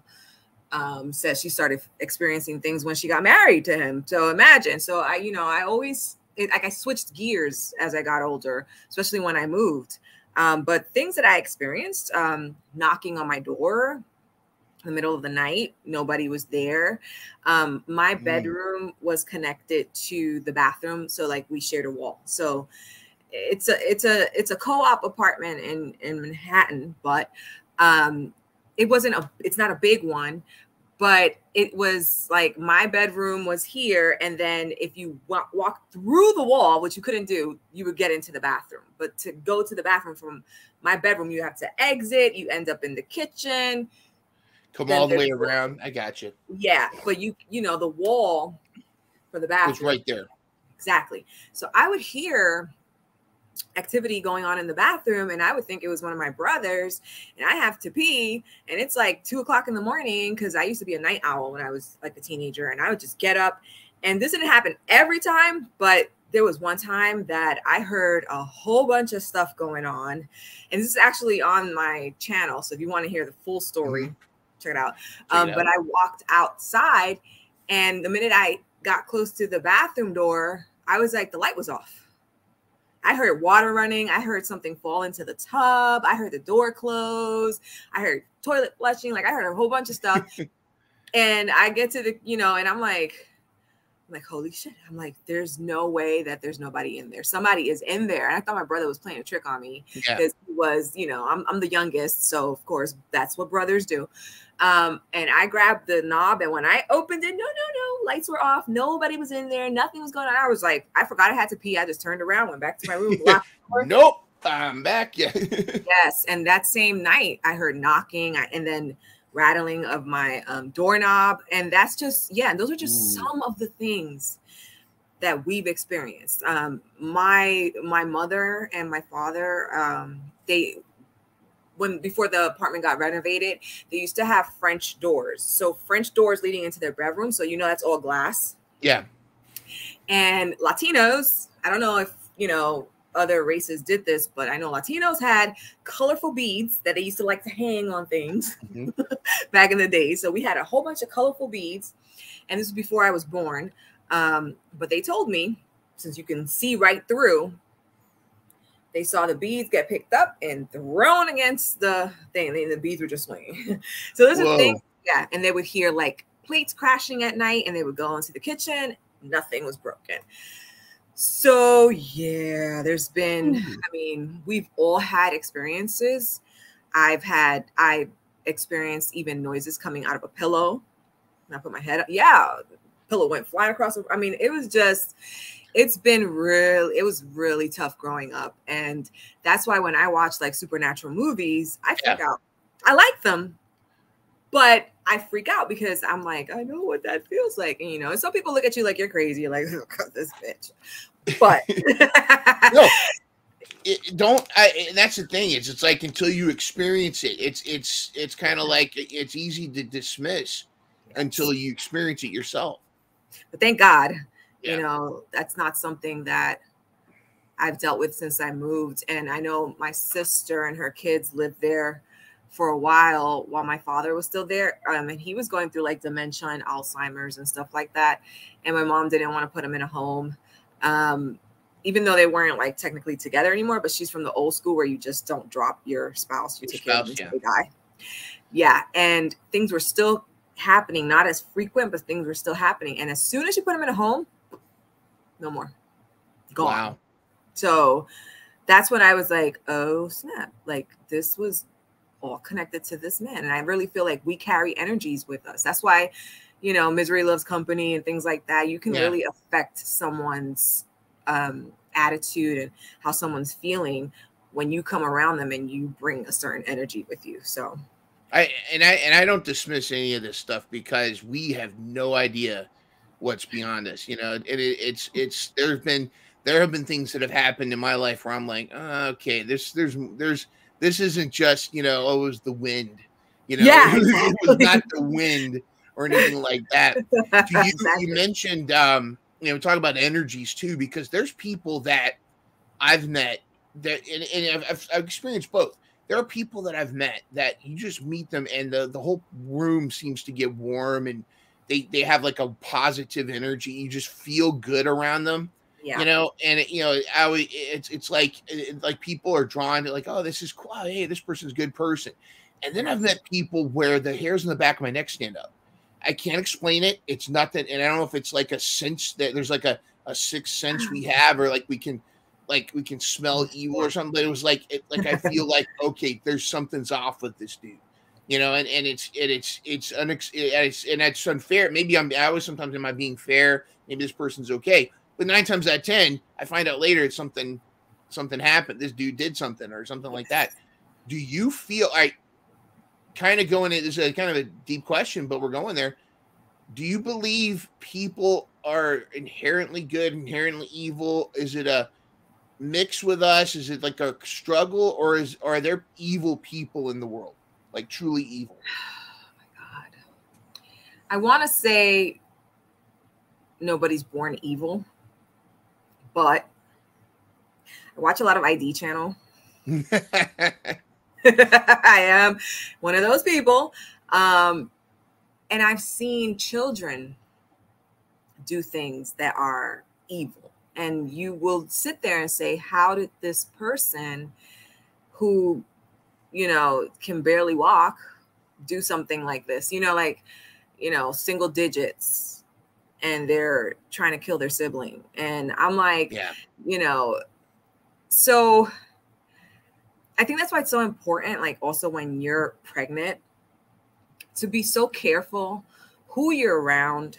says she started experiencing things when she got married to him. So imagine. So I always, I switched gears as I got older, especially when I moved. But things that I experienced, knocking on my door in the middle of the night, nobody was there. My bedroom was connected to the bathroom. So like we shared a wall. So it's a co-op apartment in Manhattan, but it's not a big one, but it was like my bedroom was here. And then if you walk through the wall, which you couldn't do, you would get into the bathroom. But to go to the bathroom from my bedroom, you have to exit. You end up in the kitchen. Come all the way around. I got you. Yeah. But the wall for the bathroom was right there. Exactly. So I would hear activity going on in the bathroom, and I would think it was one of my brothers, and I have to pee, and it's like 2:00 in the morning, because I used to be a night owl when I was like a teenager, and I would just get up. And this didn't happen every time, but there was one time that I heard a whole bunch of stuff going on, and this is actually on my channel, so if you want to hear the full story, check it out. But I walked outside, and the minute I got close to the bathroom door, I was like, the light was off. I heard water running. I heard something fall into the tub. I heard the door close. I heard toilet flushing. Like I heard a whole bunch of stuff. And I get to the, and I'm like, holy shit. I'm like, there's no way that there's nobody in there. Somebody is in there. And I thought my brother was playing a trick on me, because he was, I'm the youngest. So of course that's what brothers do. And I grabbed the knob, and when I opened it, no, lights were off. Nobody was in there. Nothing was going on. I was like, I forgot I had to pee. I just turned around, went back to my room. Nope, I'm back. Yeah. Yes. And that same night I heard knocking and then rattling of my doorknob. And that's just, those are just some of the things that we've experienced. My mother and my father, before the apartment got renovated, they used to have French doors. So French doors leading into their bedroom. So, that's all glass. Yeah. And Latinos, I don't know if, other races did this, but I know Latinos had colorful beads that they used to like to hang on things back in the day. So we had a whole bunch of colorful beads. And this was before I was born. But they told me, since you can see right through, they saw the beads get picked up and thrown against the thing. And the beads were just swinging. So there's a thing. Yeah. And they would hear like plates crashing at night, and they would go into the kitchen. Nothing was broken. So yeah, there's been, we've all had experiences. I experienced even noises coming out of a pillow. And I put my head up. Yeah. Pillow went flying across. It was really tough growing up. And that's why when I watch like supernatural movies, I freak out. I like them, but I freak out because I'm like, I know what that feels like. And, and some people look at you like you're crazy. You're like, oh, God, this bitch. But no, that's the thing. It's like, until you experience it, it's kind of like, it's easy to dismiss until you experience it yourself. But thank God, that's not something that I've dealt with since I moved. And I know my sister and her kids lived there for a while my father was still there. And he was going through like dementia and Alzheimer's and stuff like that. And my mom didn't want to put him in a home. Even though they weren't like technically together anymore, but she's from the old school where you just don't drop your spouse. You take care of them until they die. Yeah. And things were still happening, not as frequent, but things were still happening. And as soon as you put him in a home, no more. Gone. Wow. So that's when I was like, oh snap. Like this was all connected to this man. And I really feel like we carry energies with us. That's why, misery loves company and things like that. You can really affect someone's attitude and how someone's feeling when you come around them and you bring a certain energy with you. So I don't dismiss any of this stuff because we have no idea what's beyond us. You know, it's there have been things that have happened in my life where I'm like, okay, this isn't just, you know, oh, it was the wind. You know, Yeah, it was not exactly. the wind or anything like that. Do you Exactly. mentioned you know, talk about energies too, because there's people that I've met that, and I've experienced both. There are people that I've met that you just meet them and the whole room seems to get warm, and they have like a positive energy. You just feel good around them, you Yeah. know. And you know, it's like like people are drawn to like, oh, this is cool. Hey, this person's a good person. And then I've met people where the hairs in the back of my neck stand up. I can't explain it. It's nothing, and I don't know if it's like a sense that there's like a sixth sense we have, or like we can smell evil or something. But it was like like I feel like, okay, there's something's off with this dude, you know. And it's unfair. Maybe I was sometimes, am I being fair? Maybe this person's okay, but 9 times out of 10, I find out later it's something happened. This dude did something or something like that. Do you feel I kind of going into this is a kind of a deep question, but we're going there. Do you believe people are inherently good, inherently evil? Is it a mix with us? Is it like a struggle, or are there evil people in the world, like truly evil? Oh my God. I want to say nobody's born evil, but I watch a lot of ID channel. I am one of those people. And I've seen children do things that are evil. And you will sit there and say, how did this person who, you know, can barely walk do something like this? You know, like, you know, single digits, and they're trying to kill their sibling. And I'm like, Yeah. you know, so I think that's why it's so important, like also when you're pregnant, to be so careful who you're around,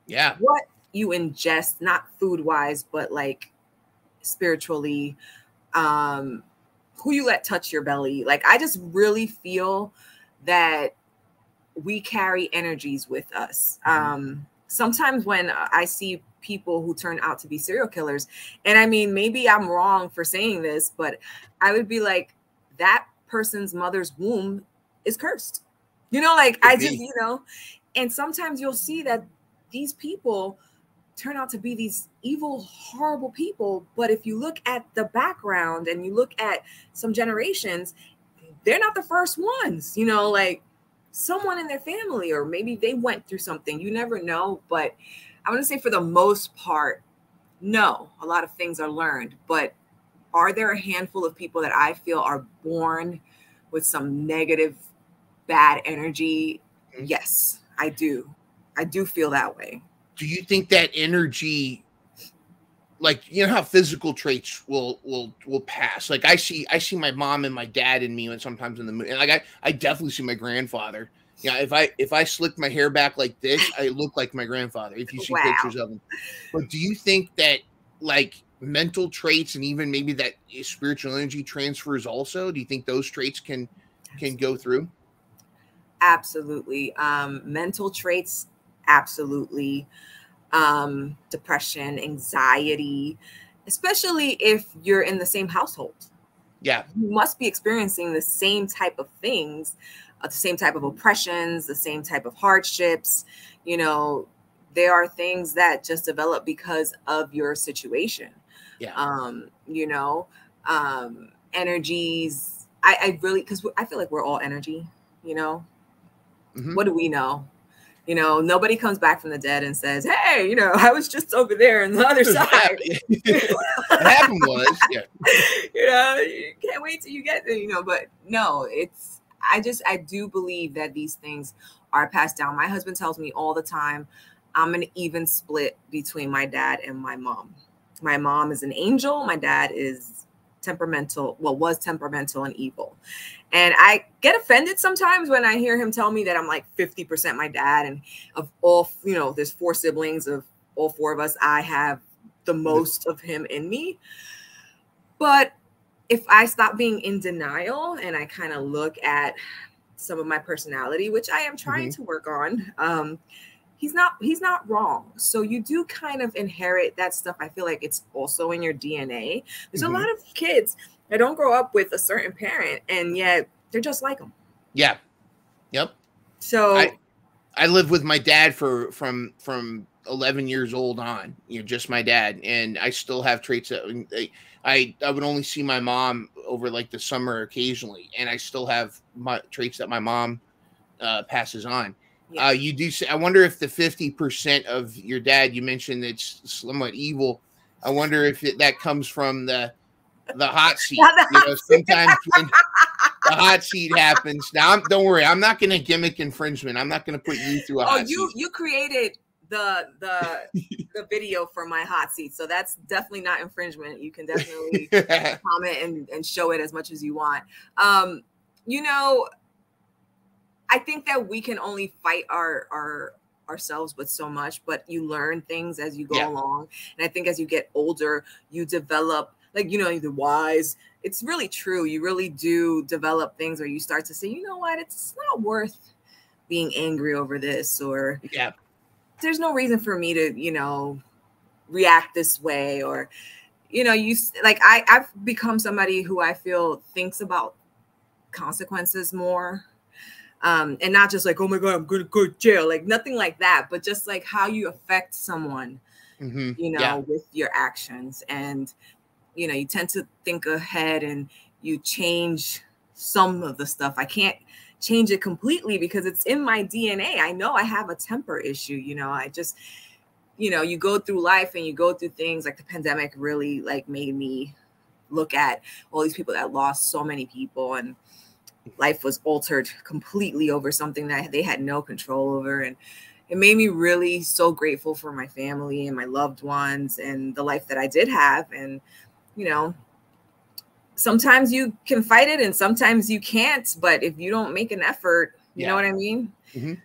Yeah. what you ingest, not food wise, but like spiritually, who you let touch your belly. Like, I just really feel that we carry energies with us. Sometimes when I see people who turn out to be serial killers, and I mean, maybe I'm wrong for saying this, but I would be like, that person's mother's womb is cursed. You know, like Could I just, be. you know, and sometimes you'll see that these people turn out to be these evil, horrible people. But if you look at the background and you look at some generations, they're not the first ones, you know, like someone in their family, or maybe they went through something. You never know. But I want to say for the most part, no, a lot of things are learned. But are there a handful of people that I feel are born with some negative, bad energy? Yes, I do. I do feel that way. Do you think that energy, like, you know how physical traits will pass? Like I see my mom and my dad in me, and sometimes in the and like I definitely see my grandfather. Yeah, if I slick my hair back like this, I look like my grandfather. If you see Wow. pictures of him, but do you think that like mental traits and even maybe that spiritual energy transfers also? Do you think those traits can go through? Absolutely. Mental traits, absolutely. Depression, anxiety, especially if you're in the same household. Yeah. You must be experiencing the same type of things, the same type of oppressions, the same type of hardships. You know, there are things that just develop because of your situation. Yeah. You know, energies. I really, because I feel like we're all energy, you know. Mm-hmm. What do we know? You know, nobody comes back from the dead and says, hey, you know, I was just over there on the other side. What happened was, yeah. You know, you can't wait till you get there, you know, but no, I do believe that these things are passed down. My husband tells me all the time, I'm an even split between my dad and my mom. My mom is an angel. My dad is temperamental, well, was temperamental and evil. And I get offended sometimes when I hear him tell me that I'm like 50% my dad, and of all, you know, there's 4 siblings, of all 4 of us, I have the most of him in me. But if I stop being in denial and I kind of look at some of my personality, which I am trying to work on. He's not wrong. So you do kind of inherit that stuff. I feel like it's also in your DNA. There's a lot of kids that don't grow up with a certain parent, and yet they're just like them. Yeah. Yep. So I lived with my dad from 11 years old on, just my dad, and I still have traits that I would only see my mom over like the summer occasionally, and I still have my traits that my mom passes on. Yeah. You do say, I wonder if the 50% of your dad, you mentioned it's somewhat evil. I wonder if that comes from the hot seat. Sometimes when the hot seat happens. Now, don't worry, I'm not going to gimmick infringement. I'm not going to put you through a hot seat. You created the video for my hot seat, so that's definitely not infringement. You can definitely comment and show it as much as you want. I think that we can only fight ourselves with so much, but you learn things as you go along. And I think as you get older, you develop, the wise. It's really true. You really do develop things where you start to say, you know what, it's not worth being angry over this, or there's no reason for me to, react this way, or, I've become somebody who I feel thinks about consequences more. And not just like, oh my God, I'm going to go to jail, like nothing like that, but just like how you affect someone, with your actions. And, you tend to think ahead and you change some of the stuff. I can't change it completely because it's in my DNA. I know I have a temper issue. I just, you go through life and you go through things like the pandemic really like made me look at all these people that lost so many people, and life was altered completely over something that they had no control over. And it made me really so grateful for my family and my loved ones and the life that I did have. And, sometimes you can fight it and sometimes you can't, but if you don't make an effort, you know what I mean? And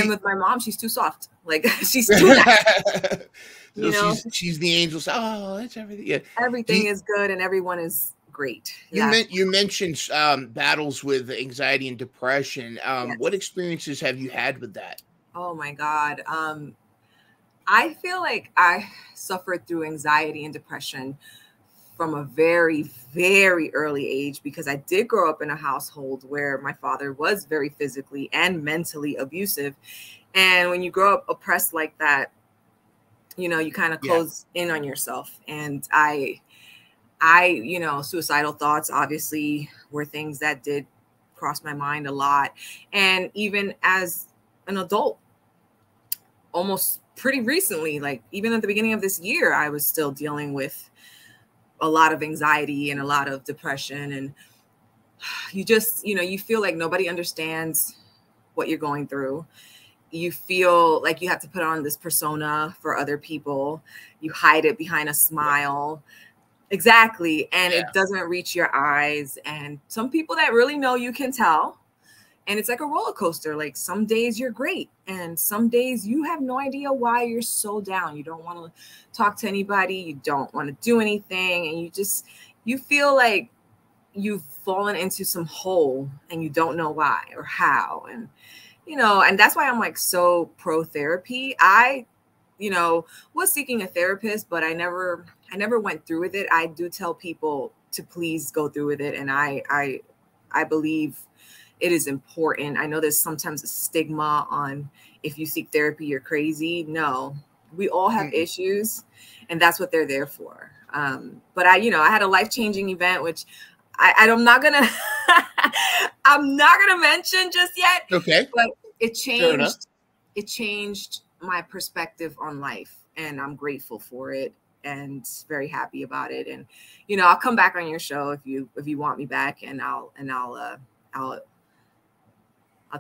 with my mom, she's too soft. Like she's too she's the angel. Oh, that's everything. Yeah. Everything is good and everyone is great. You mentioned battles with anxiety and depression. What experiences have you had with that? Oh my God. I feel like I suffered through anxiety and depression from a very, very early age, because I did grow up in a household where my father was very physically and mentally abusive. And when you grow up oppressed like that, you kind of close in on yourself. And I, suicidal thoughts obviously were things that did cross my mind a lot. And even as an adult, almost pretty recently, like even at the beginning of this year, I was still dealing with a lot of anxiety and a lot of depression. And you just, you feel like nobody understands what you're going through. You feel like you have to put on this persona for other people. You hide it behind a smile. Exactly. And it doesn't reach your eyes. And some people that really know you can tell. And it's like a roller coaster. Like some days you're great. And some days you have no idea why you're so down. You don't want to talk to anybody. You don't want to do anything. And you feel like you've fallen into some hole and you don't know why or how. And, and that's why I'm like so pro therapy. I, was seeking a therapist, but I never went through with it. I do tell people to please go through with it. And I believe it is important. I know there's sometimes a stigma on if you seek therapy, you're crazy. No, we all have issues, and that's what they're there for. But I had a life-changing event, which I'm not gonna I'm not gonna mention just yet. Okay. But it changed my perspective on life, and I'm grateful for it and very happy about it. And I'll come back on your show if you want me back, and I'll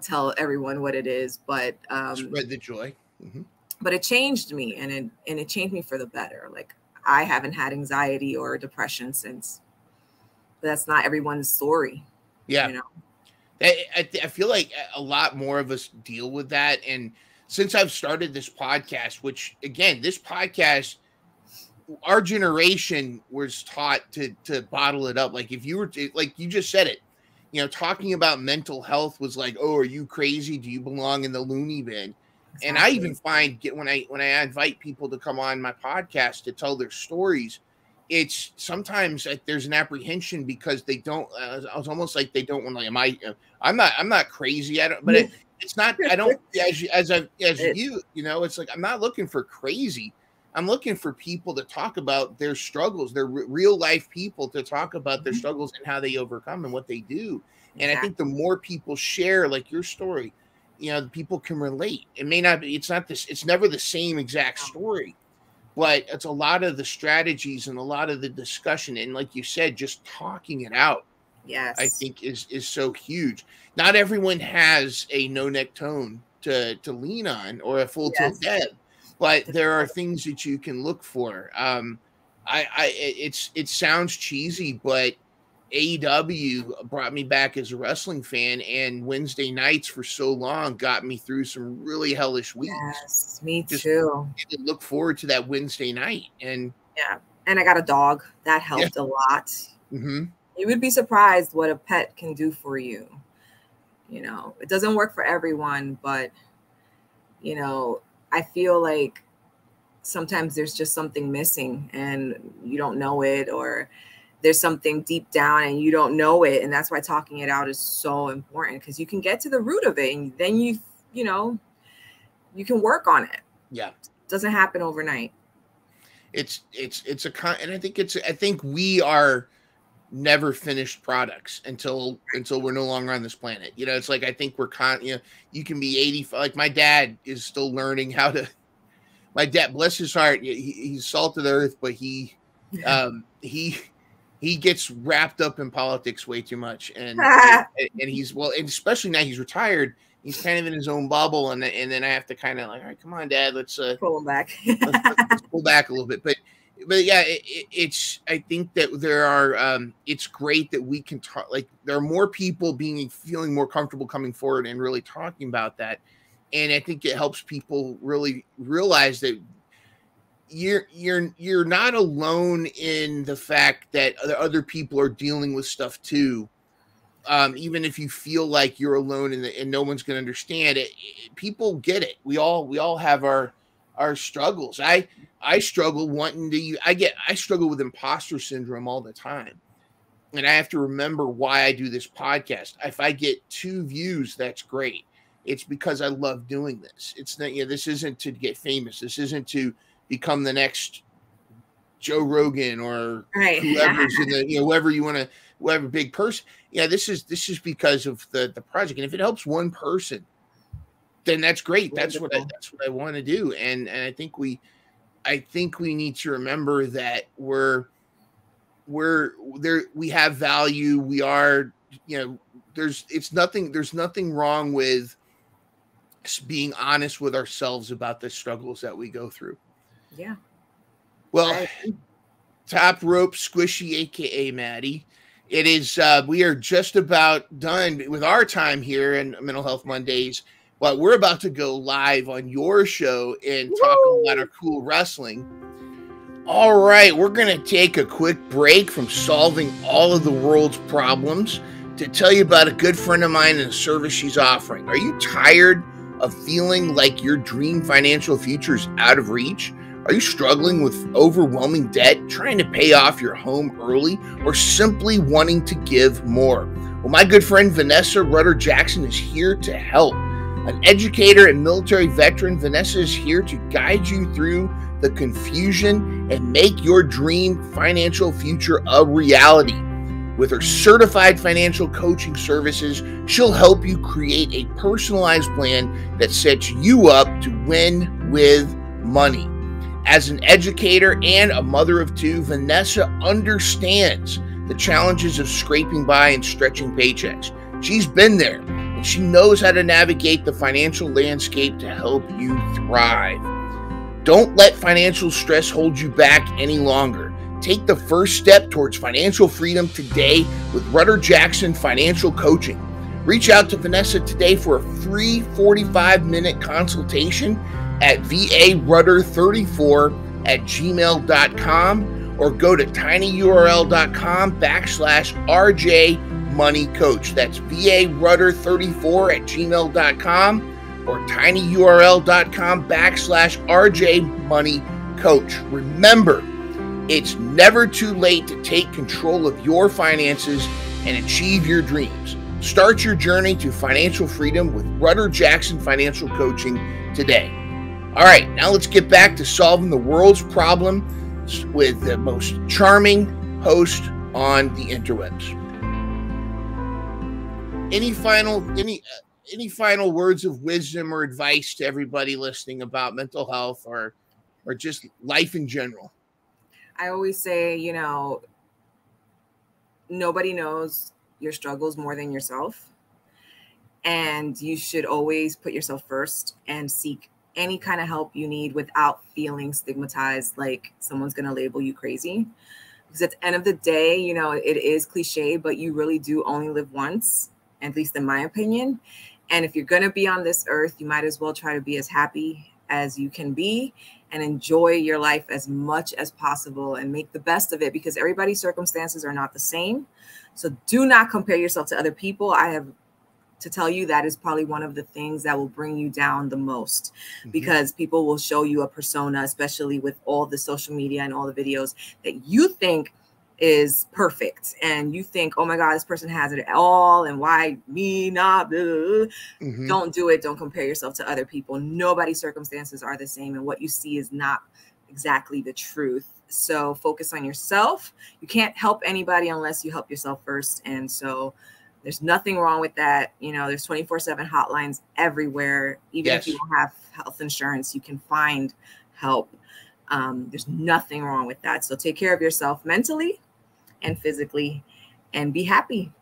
tell everyone what it is, but spread the joy. But it changed me, and it changed me for the better. Like I haven't had anxiety or depression since. But that's not everyone's story. Yeah. I feel like a lot more of us deal with that. And since I've started this podcast, which again, this podcast, our generation was taught to bottle it up. Like if you were to, like you just said it, you know, talking about mental health was like, oh, are you crazy? Do you belong in the loony bin? Exactly. And I even find when I invite people to come on my podcast to tell their stories, it's sometimes there's an apprehension because they don't. It's almost like they don't want to. I'm not crazy. I don't. But it's not. I don't. As you know, it's like I'm not looking for crazy. I'm looking for people to talk about their struggles, their real life people to talk about their struggles and how they overcome and what they do. And I think the more people share, like your story, you know, people can relate. It may not be. It's never the same exact story. But it's a lot of the strategies and a lot of the discussion. And like you said, just talking it out, yes, I think is so huge. Not everyone has a no neck tone to lean on or a full tilt head, but there are things that you can look for. It sounds cheesy, but AEW brought me back as a wrestling fan, and Wednesday nights for so long got me through some really hellish weeks. Yes, me too. Look forward to that Wednesday night. And yeah, and I got a dog that helped a lot. Mm-hmm. You would be surprised what a pet can do for you. You know, it doesn't work for everyone, but you know, I feel like sometimes there's just something missing and you don't know it, or there's something deep down and you don't know it. And that's why talking it out is so important, because you can get to the root of it and then you know, you can work on it. Yeah. It doesn't happen overnight. And I think we are never finished products until we're no longer on this planet. You know, it's like, I think you can be 85. Like my dad is still learning how to, my dad, bless his heart, he's salt of the earth, but he gets wrapped up in politics way too much. And he's, well, and especially now he's retired, he's kind of in his own bubble. And then I have to kind of like, all right, come on, Dad, let's pull him back. let's pull back a little bit. But yeah, I think that there are, it's great that we can talk, like there are more people feeling more comfortable coming forward and really talking about that. And I think it helps people really realize that you're not alone in the fact that other people are dealing with stuff too. Even if you feel like you're alone and no one's going to understand it, people get it. We all have our struggles. I struggle I struggle with imposter syndrome all the time. And I have to remember why I do this podcast. If I get 2 views, that's great. It's because I love doing this. It's not, this isn't to get famous. This isn't to become the next Joe Rogan or whoever's in the, whoever you want to, whoever big person. Yeah, this is because of the project. And if it helps one person, then that's great. That's what I want to do. And I think we need to remember that we're there. We have value. We are, there's nothing wrong with being honest with ourselves about the struggles that we go through. Yeah. Well, Top Rope Squishy, aka Maddy. It is we are just about done with our time here in Mental Health Mondays, but we're about to go live on your show and talk about our cool wrestling. All right, we're going to take a quick break from solving all of the world's problems to tell you about a good friend of mine and a service she's offering. Are you tired of feeling like your dream financial future is out of reach? Are you struggling with overwhelming debt, trying to pay off your home early, or simply wanting to give more? Well, my good friend Vanessa Rudder Jackson is here to help. An educator and military veteran, Vanessa is here to guide you through the confusion and make your dream financial future a reality. With her certified financial coaching services, she'll help you create a personalized plan that sets you up to win with money. As an educator and a mother of 2, Vanessa understands the challenges of scraping by and stretching paychecks. She's been there, and she knows how to navigate the financial landscape to help you thrive. Don't let financial stress hold you back any longer. Take the first step towards financial freedom today with Rudder Jackson Financial Coaching. Reach out to Vanessa today for a free 45-minute consultation at varudder34@gmail.com or go to tinyurl.com/RJ Money Coach. That's varudder34@gmail.com or tinyurl.com/RJ Money Coach. Remember, it's never too late to take control of your finances and achieve your dreams. Start your journey to financial freedom with Rudder Jackson Financial Coaching today. All right, now let's get back to solving the world's problems with the most charming host on the interwebs. Any final words of wisdom or advice to everybody listening about mental health or just life in general? I always say, nobody knows your struggles more than yourself. And you should always put yourself first and seek any kind of help you need without feeling stigmatized, like someone's going to label you crazy. Because at the end of the day, it is cliche, but you really do only live once, at least in my opinion. And if you're going to be on this earth, you might as well try to be as happy as you can be and enjoy your life as much as possible and make the best of it, because everybody's circumstances are not the same. So do not compare yourself to other people. I have to tell you that is probably one of the things that will bring you down the most, because people will show you a persona, especially with all the social media and all the videos that you think is perfect. And you think, oh my God, this person has it all. And why me not? Don't do it. Don't compare yourself to other people. Nobody's circumstances are the same. And what you see is not exactly the truth. So focus on yourself. You can't help anybody unless you help yourself first. And so there's nothing wrong with that. There's 24/7 hotlines everywhere. Even if you don't have health insurance, you can find help. There's nothing wrong with that. So take care of yourself mentally and physically and be happy,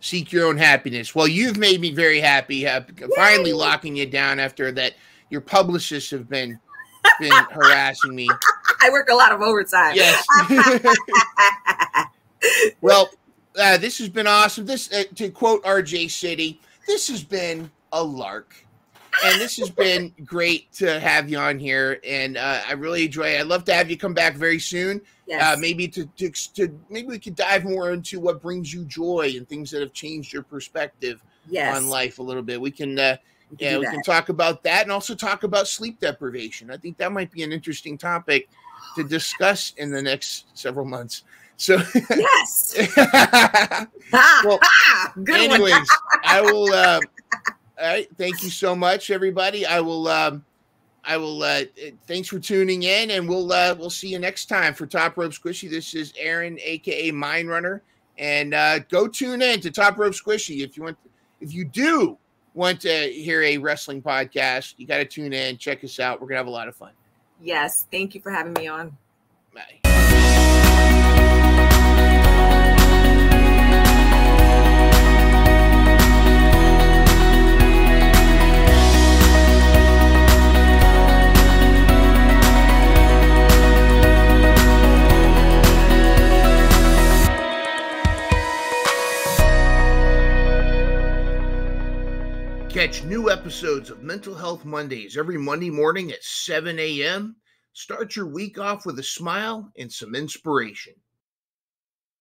Seek your own happiness. Well, you've made me very happy. Finally locking you down after that. Your publicists have been harassing me. I work a lot of overtime. Yes. Well, this has been awesome. This, to quote RJ City, this has been a lark. And this has been great to have you on here. And I really enjoy it. I'd love to have you come back very soon. Yes. Maybe maybe we could dive more into what brings you joy and things that have changed your perspective on life a little bit. We can we can talk about that and also talk about sleep deprivation. I think that might be an interesting topic to discuss in the next several months. So yes. Well, good anyways, one. I will all right, thank you so much, everybody. I will thanks for tuning in, and we'll see you next time for Top Rope Squishy. This is Aaron, aka Mind Runner, and go tune in to Top Rope Squishy if you do want to hear a wrestling podcast. You got to tune in, check us out. We're gonna have a lot of fun. Yes, thank you for having me on. Bye. Catch new episodes of Mental Health Mondays every Monday morning at 7 a.m. Start your week off with a smile and some inspiration.